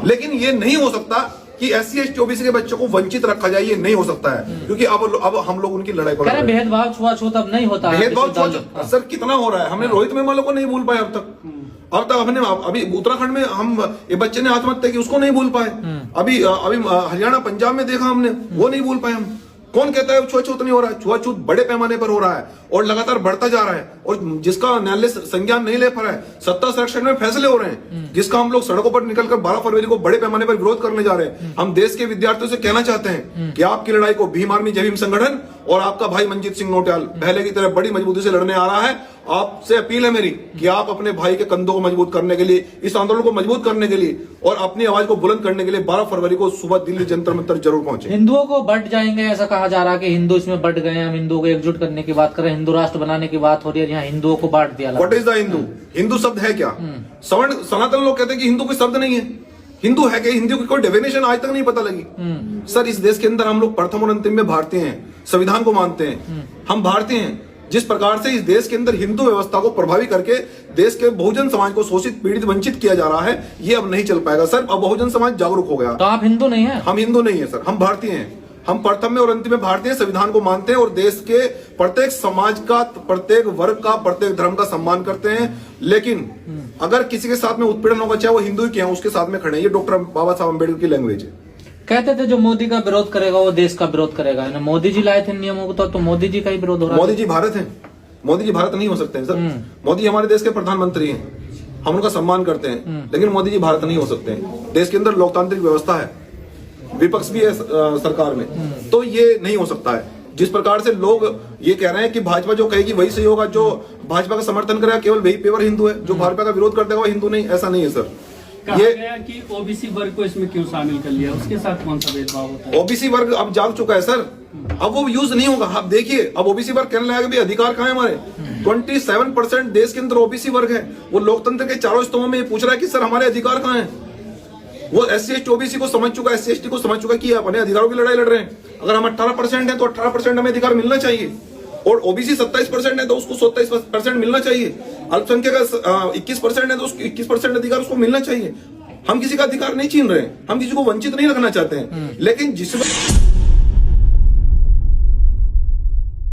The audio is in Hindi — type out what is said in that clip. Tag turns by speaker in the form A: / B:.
A: लेकिन ये नहीं हो सकता कि SC ST OBC के बच्चों को वंचित रखा जाए, ये नहीं हो सकता है, क्योंकि अब हम लोग उनकी लड़ाई कर रहे हैं।
B: भेदभाव छुआछूत अब नहीं होता है।
A: भेदभाव सर कितना हो रहा है, हमने रोहित मेहमालों को नहीं भूल पाए अब तक हमने अभी उत्तराखंड में हम ये बच्चे ने आत्महत्या की, उसको नहीं भूल पाए। अभी हरियाणा पंजाब में देखा हमने, वो नहीं भूल पाए हम। कौन कहता है छुआछूत नहीं हो रहा है? छुआछूत बड़े पैमाने पर हो रहा है और लगातार बढ़ता जा रहा है, और जिसका न्यायालय संज्ञान नहीं ले पा रहा है, सत्ता संरक्षण में फैसले हो रहे हैं, जिसका हम लोग सड़कों पर निकलकर 12 फरवरी को बड़े पैमाने पर विरोध करने जा रहे हैं। हम देश के विद्यार्थियों से कहना चाहते हैं कि आपकी लड़ाई को भीम आर्मी जय भीम संगठन और आपका भाई मनजीत सिंह नौटियाल पहले की तरह बड़ी मजबूती से लड़ने आ रहा है। आपसे अपील है मेरी कि आप अपने भाई के कंधों को मजबूत करने के लिए, इस आंदोलन को मजबूत करने के लिए और अपनी आवाज को बुलंद करने के लिए 12 फरवरी को सुबह दिल्ली जंतर मंतर जरूर पहुंचे।
B: हिंदुओं को बट जाएंगे ऐसा कहा जा रहा है कि हिंदू इसमें बट गए, हम हिंदुओं को एकजुट करने की बात कर रहे हैं, हिंदू राष्ट्र बनाने की बात हो रही है, यहाँ हिंदुओं को बांट दिया।
A: What is the Hindu? Hindu शब्द है क्या? सवर्ण सनातन लोग कहते हैं कि हिंदू कोई शब्द नहीं है। हिंदू है क्या? हिंदू की कोई डेफिनेशन आज तक नहीं पता लगी। सर, इस देश के अंदर हम लोग प्रथम और अंतिम में भारतीय हैं, संविधान को मानते हैं, हम भारतीय हैं। जिस प्रकार से इस देश के अंदर हिंदू व्यवस्था को प्रभावी करके देश के बहुजन समाज को शोषित, पीड़ित, वंचित किया जा रहा है, ये अब नहीं चल पाएगा सर। अब बहुजन समाज जागरूक हो गया।
B: तो आप हिंदू नहीं है?
A: हम हिंदू नहीं है सर, हम भारतीय हैं। हम प्रथम में और अंतिम में भारतीय संविधान को मानते हैं और देश के प्रत्येक समाज का, प्रत्येक वर्ग का, प्रत्येक धर्म का सम्मान करते हैं। लेकिन अगर किसी के साथ में उत्पीड़न होगा, चाहे वो हिंदू ही क्यों, उसके साथ में खड़े हैं। ये डॉक्टर बाबा साहब अम्बेडकर की लैंग्वेज है।
B: कहते थे जो मोदी का विरोध करेगा वो देश का विरोध करेगा। मोदी जी लाए थे नियमों को, तो मोदी जी का ही विरोध हो रहा है।
A: मोदी जी भारत है, मोदी जी भारत नहीं हो सकते हैं सर। मोदी हमारे देश के प्रधानमंत्री हैं, हम उनका सम्मान करते हैं, लेकिन मोदी जी भारत नहीं हो सकते हैं। देश के अंदर लोकतांत्रिक व्यवस्था है, विपक्ष भी है सरकार में, तो ये नहीं हो सकता है। जिस प्रकार से लोग ये कह रहे हैं कि भाजपा जो कहेगी वही सही होगा, जो भाजपा का समर्थन करेगा केवल वही पेवर हिंदू है, जो भाजपा का विरोध करता है वो हिंदू नहीं, ऐसा नहीं है सर।
C: ये गया कि ओबीसी वर्ग को इसमें क्यों शामिल कर लिया, उसके साथ कौन सा भेदभाव होता है?
A: ओबीसी वर्ग अब जाग चुका है सर, अब वो यूज नहीं होगा। आप देखिए, अब ओबीसी वर्ग कहने लगा कि अधिकार कहाँ है हमारे। 27% देश के अंदर ओबीसी वर्ग है, वो लोकतंत्र के चारों स्तंभों में ये पूछ रहा है कि सर हमारे अधिकार कहाँ हैं। वो SC ST OBC को समझ चुका है, SC ST को समझ चुका कि अपने अधिकारों की लड़ाई लड़ रहे हैं। अगर हम 18% है तो 18% हमें अधिकार मिलना चाहिए, और OBC 27% है तो उसको 27% मिलना चाहिए। अल्पसंख्यक 21% है तो उसको 21% अधिकार उसको मिलना चाहिए। हम किसी का अधिकार नहीं छीन रहे हैं, हम किसी को वंचित नहीं रखना चाहते हैं, लेकिन जिस